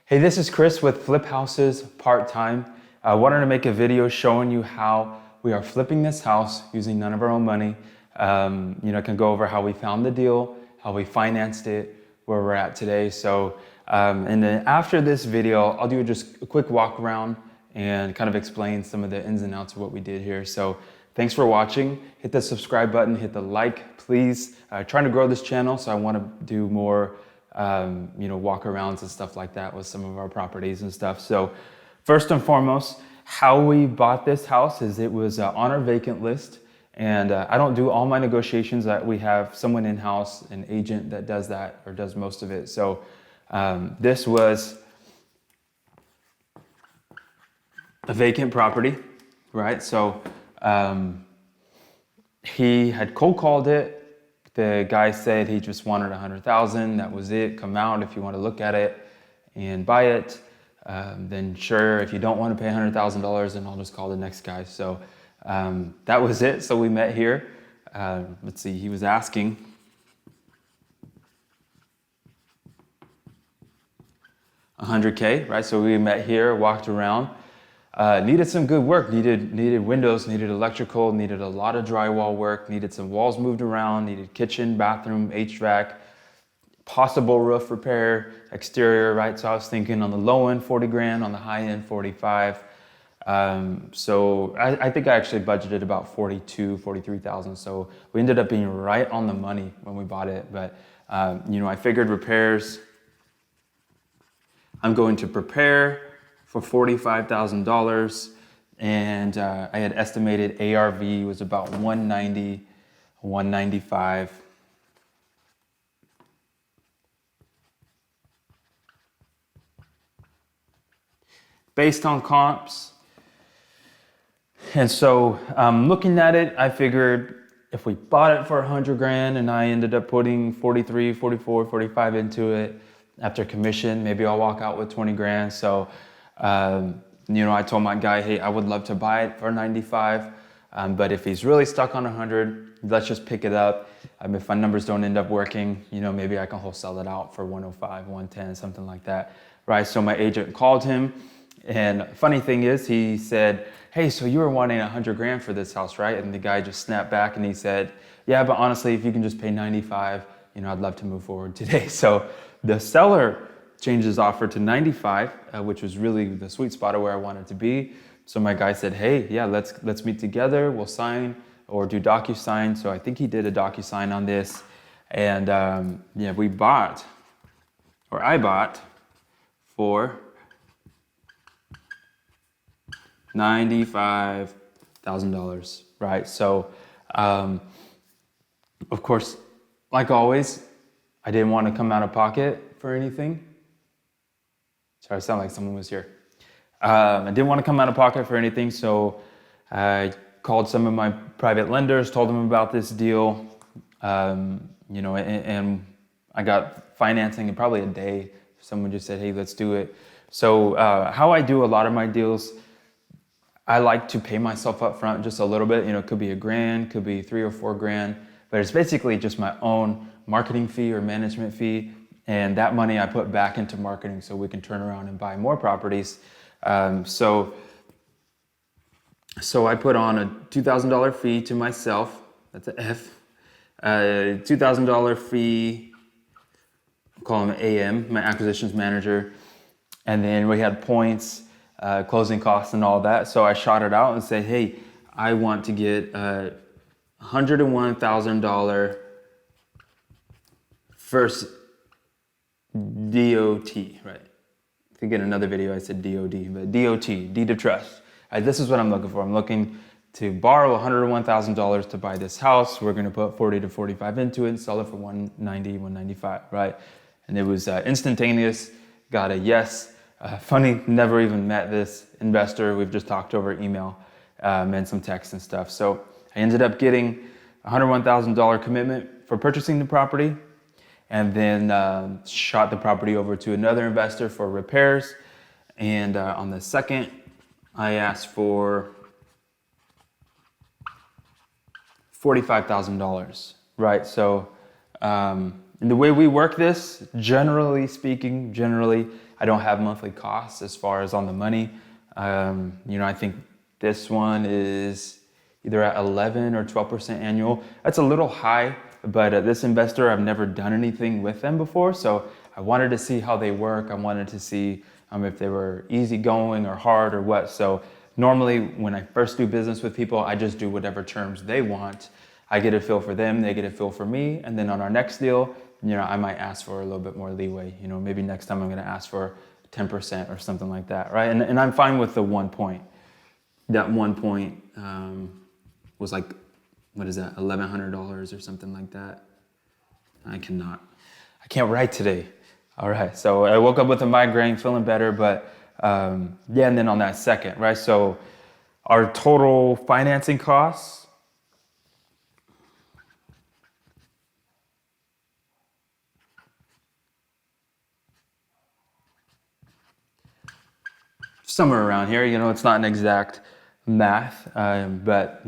Hey, this is Chris with Flip Houses Part-Time. I wanted to make a video showing you how we are flipping this house using none of our own money. I can go over how we found the deal, how we financed it, where we're at today. And then after this video, I'll do just a quick walk around and kind of explain some of the ins and outs of what we did here. So thanks for watching. Hit the subscribe button, hit the like, please. Trying to grow this channel, so I want to do more walk-arounds and stuff like that with some of our properties and stuff. So first and foremost, how we bought this house is it was on our vacant list. And I don't do all my negotiations. That we have someone in-house, an agent that does that or does most of it. So this was a vacant property, right? So he had cold called it. The guy said he just wanted $100,000. That was it. Come out if you want to look at it and buy it. Then sure. If you don't want to pay $100,000, then I'll just call the next guy. So that was it. So we met here. Let's see. He was asking $100K, right? So we met here, walked around. Needed some good work, needed windows, needed electrical, needed a lot of drywall work, needed some walls moved around, needed kitchen, bathroom, HVAC, possible roof repair, exterior, right? So I was thinking on the low end, 40 grand, on the high end, 45. So I think I actually budgeted about 43,000. So we ended up being right on the money when we bought it. But, I figured repairs, I'm going to prepare for $45,000, and I had estimated ARV was about 190, 195. Based on comps. And so looking at it, I figured if we bought it for 100 grand and I ended up putting 43, 44, 45 into it after commission, maybe I'll walk out with 20 grand. So I told my guy, hey, I would love to buy it for 95. But if he's really stuck on 100, let's just pick it up. If my numbers don't end up working, maybe I can wholesale it out for 105, 110, something like that. Right. So my agent called him. And funny thing is, he said, hey, so you were wanting 100 grand for this house, right? And the guy just snapped back and he said, yeah, but honestly, if you can just pay 95, I'd love to move forward today. So the seller changed his offer to 95, which was really the sweet spot of where I wanted to be. So my guy said, hey, yeah, let's meet together. We'll sign or do DocuSign. So I think he did a DocuSign on this. And I bought for $95,000, right? So, of course, like always, I didn't want to come out of pocket for anything. Sorry, I sound like someone was here. I didn't want to come out of pocket for anything, so I called some of my private lenders, told them about this deal, and I got financing in probably a day. Someone just said, hey, let's do it. So how I do a lot of my deals, I like to pay myself up front just a little bit. It could be $1,000, could be $3 or $4 grand, but it's basically just my own marketing fee or management fee. And that money I put back into marketing so we can turn around and buy more properties. So I put on a $2,000 fee to myself. That's an F. $2,000 fee, I'll call him AM, my acquisitions manager. And then we had points, closing costs and all that. So I shot it out and said, hey, I want to get a $101,000 first DOT, right? If you get another video, I said DOD, but DOT, deed of trust. This is what I'm looking for. I'm looking to borrow $101,000 to buy this house. We're going to put 40 to 45 into it and sell it for 190, 195, right? And it was instantaneous. Got a yes. Funny, never even met this investor. We've just talked over email and some text and stuff. So I ended up getting a $101,000 commitment for purchasing the property, and then shot the property over to another investor for repairs. And on the second, I asked for $45,000, right? So And the way we work this, generally speaking, I don't have monthly costs as far as on the money. I think this one is either at 11 or 12% annual. That's a little high, but this investor, I've never done anything with them before. So I wanted to see how they work. I wanted to see if they were easygoing or hard or what. So normally when I first do business with people, I just do whatever terms they want. I get a feel for them, they get a feel for me. And then on our next deal, I might ask for a little bit more leeway. Maybe next time I'm going to ask for 10% or something like that, right? And I'm fine with the 1 point. That 1 point was like, what is that, $1,100 or something like that. I can't write today. All right, so I woke up with a migraine, feeling better, but and then on that second, right? So our total financing costs, somewhere around here, it's not an exact math, but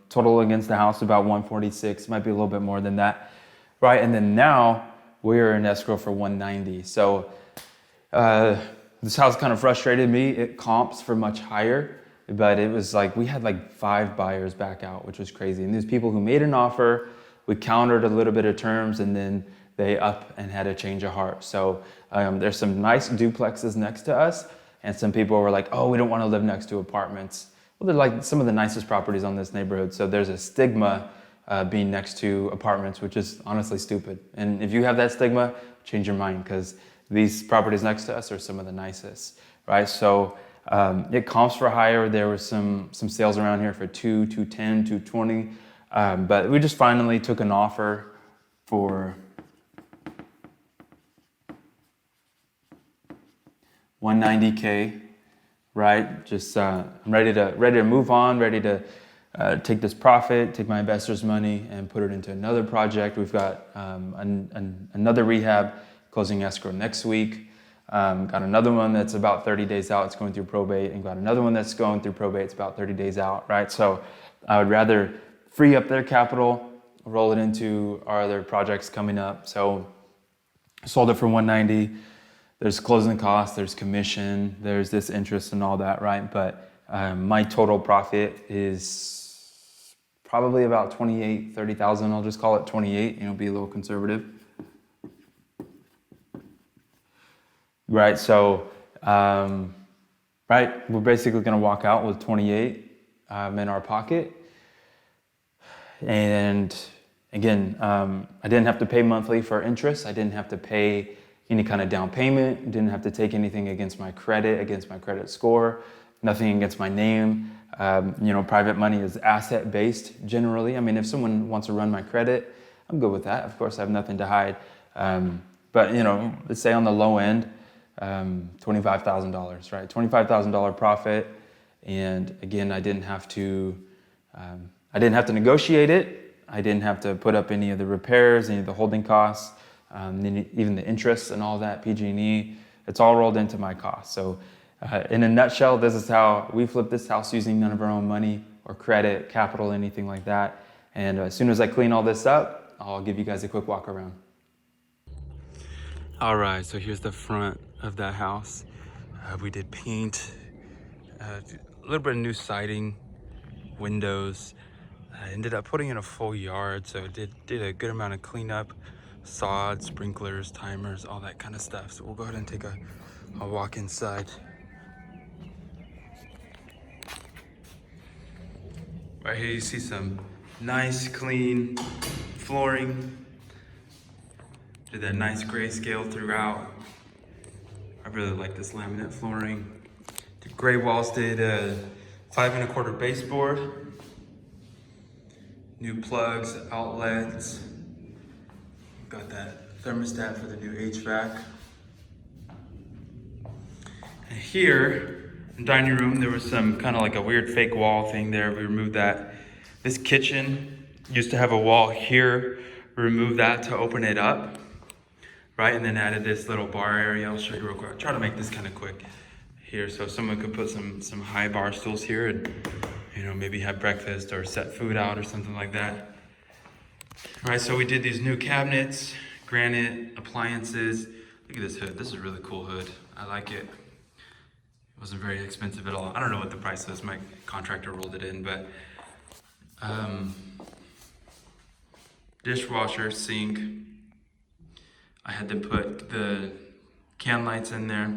total against the house about 146, might be a little bit more than that, right? And then now we're in escrow for 190. So this house kind of frustrated me. It comps for much higher, but it was like we had like 5 buyers back out, which was crazy. And these people who made an offer, we countered a little bit of terms, and then they up and had a change of heart. So there's some nice duplexes next to us, and some people were like, oh, we don't want to live next to apartments. Well, they're like some of the nicest properties on this neighborhood. So there's a stigma being next to apartments, which is honestly stupid. And if you have that stigma, change your mind, because these properties next to us are some of the nicest, right? So it comps for higher. There was some sales around here for 210, 220, but we just finally took an offer for $190K, right? Just I'm ready to move on, ready to take this profit, take my investor's money, and put it into another project. We've got another rehab closing escrow next week. Got another one that's about 30 days out. It's going through probate, and got another one that's going through probate. It's about 30 days out, right? So I would rather free up their capital, roll it into our other projects coming up. So sold it for 190. There's closing costs, there's commission, there's this interest and all that, right? But my total profit is probably about 28, 30,000. I'll just call it 28, be a little conservative. Right, so, right, we're basically gonna walk out with 28 in our pocket. And again, I didn't have to pay monthly for interest. I didn't have to pay any kind of down payment, didn't have to take anything against my credit score, nothing against my name. Private money is asset-based generally. I mean, if someone wants to run my credit, I'm good with that. Of course, I have nothing to hide. But let's say on the low end, $25,000, right? $25,000 profit. And again, I didn't have to negotiate it. I didn't have to put up any of the repairs, any of the holding costs. Even the interest and all that, PG&E, it's all rolled into my cost. So in a nutshell, this is how we flipped this house using none of our own money or credit, capital, anything like that. And as soon as I clean all this up, I'll give you guys a quick walk around. All right, so here's the front of that house. We did paint, a little bit of new siding, windows. I ended up putting in a full yard, so did a good amount of cleanup. Sod, sprinklers, timers, all that kind of stuff. So we'll go ahead and take a walk inside. Right here you see some nice clean flooring. Did that nice grayscale throughout. I really like this laminate flooring. The gray walls did a 5 1/4 baseboard. New plugs, outlets. Got that thermostat for the new HVAC. And here, in the dining room, there was some kind of like a weird fake wall thing there. We removed that. This kitchen used to have a wall here. We removed that to open it up, right? And then added this little bar area. I'll show you real quick. I'll try to make this kind of quick here, so someone could put some high bar stools here and maybe have breakfast or set food out or something like that. All right, so we did these new cabinets, granite appliances. Look at this hood. This is a really cool hood. I like it. It wasn't very expensive at all. I don't know what the price was. My contractor rolled it in, but dishwasher, sink. I had to put the can lights in there.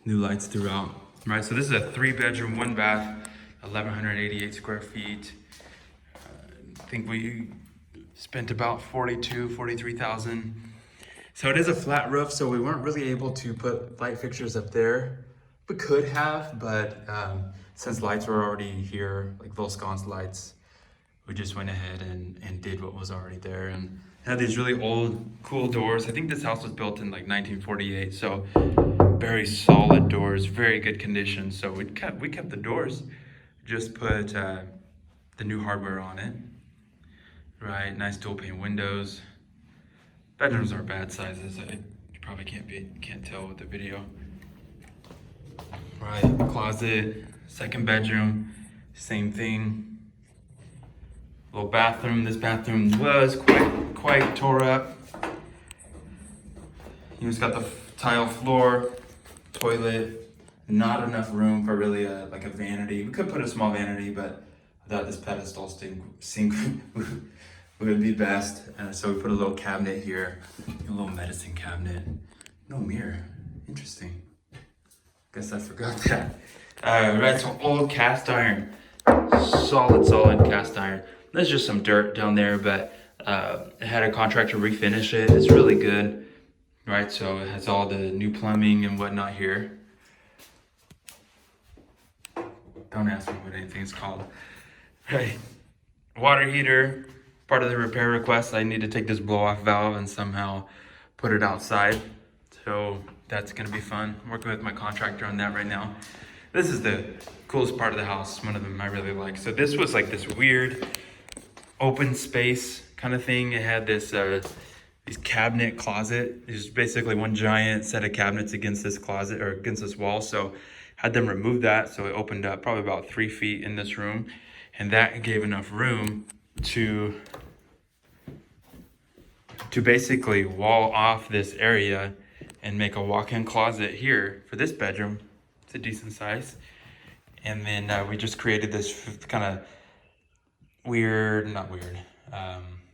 New lights throughout. Right, so this is a 3-bedroom, 1 bath, 1,188 square feet. I think we spent about 43,000. So it is a flat roof, so we weren't really able to put light fixtures up there. We could have, but since lights were already here, like little sconce lights, we just went ahead and did what was already there. And had these really old, cool doors. I think this house was built in like 1948, so very solid doors, very good condition. So we kept the doors, just put the new hardware on it. Right, nice dual pane windows. Bedrooms are bad sizes. You probably can't tell with the video. Right, closet, second bedroom, same thing. Little bathroom. This bathroom was quite tore up. It's got the tile floor, toilet, not enough room for really like a vanity. We could put a small vanity, but I thought this pedestal sink would be best. So we put a little cabinet here, a little medicine cabinet. No mirror, interesting. Guess I forgot that. Right, so old cast iron, solid cast iron. There's just some dirt down there, but I had a contractor refinish it. It's really good. Right, so it has all the new plumbing and whatnot here. Don't ask me what anything's called. Right, water heater, part of the repair request. I need to take this blow off valve and somehow put it outside. So that's gonna be fun. I'm working with my contractor on that right now. This is the coolest part of the house, one of them I really like. So this was like this weird open space kind of thing. It had this cabinet closet. It's basically one giant set of cabinets against this closet or against this wall. So had them remove that. So it opened up probably about 3 feet in this room. And that gave enough room to basically wall off this area and make a walk-in closet here for this bedroom. It's a decent size. And then we just created this kind of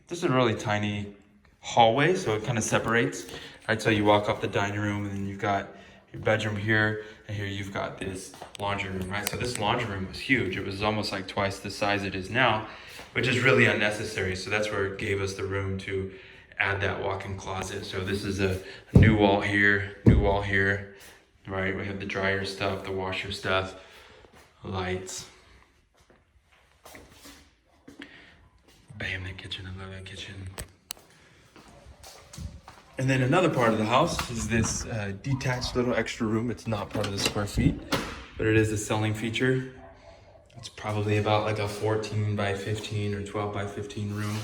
this is a really tiny hallway, so it kind of separates, right? So you walk up the dining room, and then you've got your bedroom here, and here you've got this laundry room, right? So this laundry room was huge. It was almost like twice the size it is now, which is really unnecessary. So that's where it gave us the room to add that walk-in closet. So this is a new wall here, right? We have the dryer stuff, the washer stuff, lights. Bam, that kitchen, I love that kitchen. And then another part of the house is this detached little extra room. It's not part of the square feet, but it is a selling feature. It's probably about like a 14 by 15 or 12 by 15 room.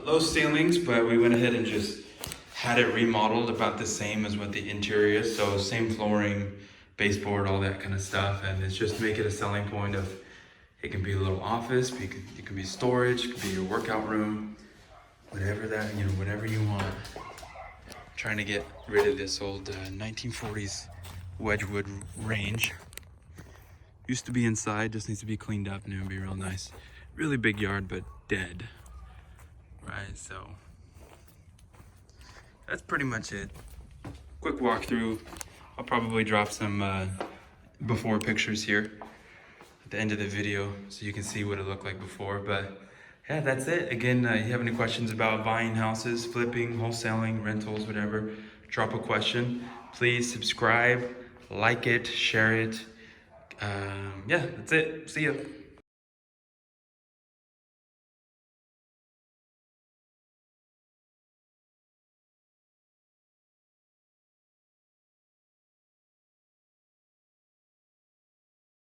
Low ceilings, but we went ahead and just had it remodeled about the same as what the interior is. So same flooring, baseboard, all that kind of stuff. And it's just make it a selling point of, it can be a little office, it can be storage, it can be your workout room, whatever you want. I'm trying to get rid of this old 1940s Wedgwood range. Used to be inside, just needs to be cleaned up and it would be real nice. Really big yard, but dead. Right, so that's pretty much it. Quick walkthrough. I'll probably drop some before pictures here at the end of the video so you can see what it looked like before. But yeah, that's it. Again, you have any questions about buying houses, flipping, wholesaling, rentals, whatever, drop a question. Please subscribe, like it, share it. Yeah, that's it. See ya.